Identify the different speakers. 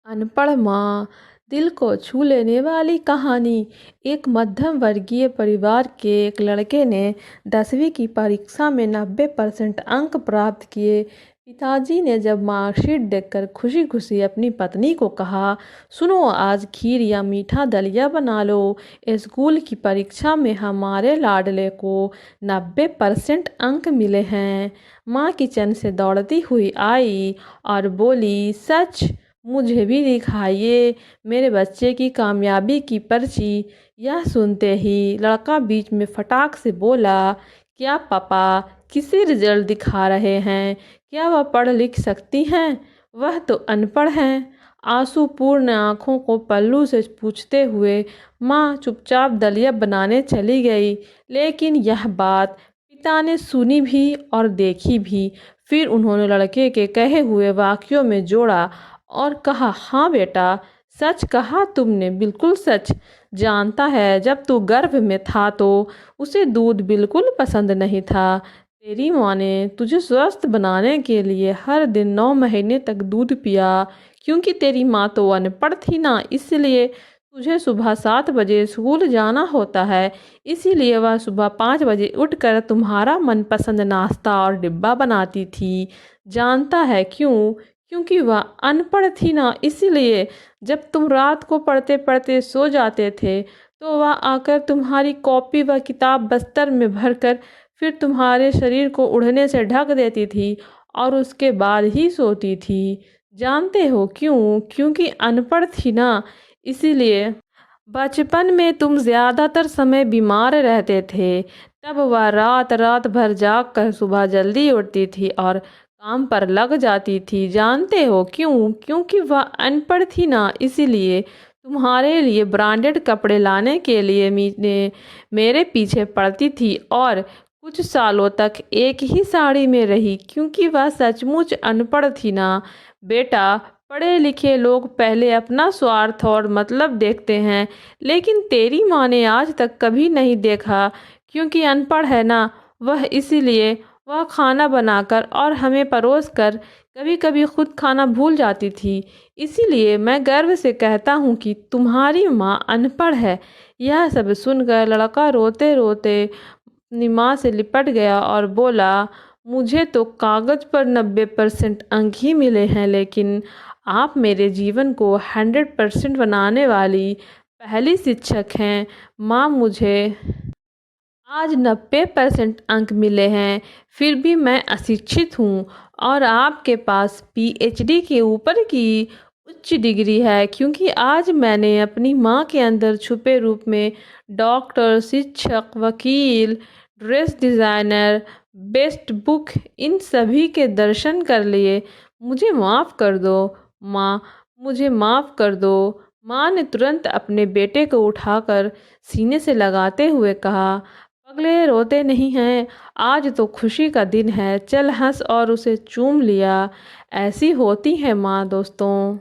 Speaker 1: अनपढ़ माँ। दिल को छू लेने वाली कहानी। एक मध्यम वर्गीय परिवार के एक लड़के ने 10वीं की परीक्षा में 90% अंक प्राप्त किए। पिताजी ने जब मार्कशीट देखकर खुशी खुशी अपनी पत्नी को कहा, सुनो, आज खीर या मीठा दलिया बना लो। स्कूल की परीक्षा में हमारे लाडले को 90% अंक मिले हैं। माँ किचन से दौड़ती हुई आई और बोली, सच? मुझे भी दिखाइए मेरे बच्चे की कामयाबी की पर्ची। यह सुनते ही लड़का बीच में फटाक से बोला, क्या पापा किसी रिजल्ट दिखा रहे हैं? क्या वह पढ़ लिख सकती हैं? वह तो अनपढ़ हैं। आंसूपूर्ण आंखों को पल्लू से पूछते हुए माँ चुपचाप दलिया बनाने चली गई। लेकिन यह बात पिता ने सुनी भी और देखी भी। फिर उन्होंने लड़के के कहे हुए वाक्यों में जोड़ा और कहा, हाँ बेटा, सच कहा तुमने, बिल्कुल सच। जानता है, जब तू गर्भ में था तो उसे दूध बिल्कुल पसंद नहीं था। तेरी माँ ने तुझे स्वस्थ बनाने के लिए हर दिन 9 महीने तक दूध पिया। क्योंकि तेरी माँ तो अनपढ़ थी ना, इसलिए तुझे सुबह 7 बजे स्कूल जाना होता है। इसीलिए वह सुबह 5 बजे उठकर तुम्हारा मनपसंद नाश्ता और डिब्बा बनाती थी। जानता है क्यों? क्योंकि वह अनपढ़ थी ना, इसलिए जब तुम रात को पढ़ते पढ़ते सो जाते थे तो वह आकर तुम्हारी कॉपी व किताब बस्तर में भरकर फिर तुम्हारे शरीर को ओढ़ने से ढक देती थी और उसके बाद ही सोती थी। जानते हो क्यों? क्योंकि अनपढ़ थी ना, इसीलिए बचपन में तुम ज़्यादातर समय बीमार रहते थे। तब वह रात रात भर जाग कर सुबह जल्दी उठती थी और काम पर लग जाती थी। जानते हो क्यों? क्योंकि वह अनपढ़ थी ना, इसीलिए तुम्हारे लिए ब्रांडेड कपड़े लाने के लिए मेरे पीछे पड़ती थी और कुछ सालों तक एक ही साड़ी में रही। क्योंकि वह सचमुच अनपढ़ थी ना। बेटा, पढ़े लिखे लोग पहले अपना स्वार्थ और मतलब देखते हैं, लेकिन तेरी माँ ने आज तक कभी नहीं देखा। क्योंकि अनपढ़ है ना वह, इसीलिए वह खाना बनाकर और हमें परोस कर कभी कभी खुद खाना भूल जाती थी। इसीलिए मैं गर्व से कहता हूँ कि तुम्हारी माँ अनपढ़ है। यह सब सुनकर लड़का रोते रोते अपनी माँ से लिपट गया और बोला, मुझे तो कागज़ पर 90% अंक ही मिले हैं, लेकिन आप मेरे जीवन को 100% बनाने वाली पहली शिक्षक हैं। माँ, मुझे आज 90% अंक मिले हैं, फिर भी मैं अशिक्षित हूँ और आपके पास पीएचडी के ऊपर की उच्च डिग्री है। क्योंकि आज मैंने अपनी माँ के अंदर छुपे रूप में डॉक्टर, शिक्षक, वकील, ड्रेस डिज़ाइनर, बेस्ट बुक, इन सभी के दर्शन कर लिए। मुझे माफ़ कर दो माँ, मुझे माफ़ कर दो। माँ ने तुरंत अपने बेटे को उठाकर सीने से लगाते हुए कहा, पगले, रोते नहीं हैं, आज तो खुशी का दिन है, चल हंस, और उसे चूम लिया। ऐसी होती है माँ दोस्तों।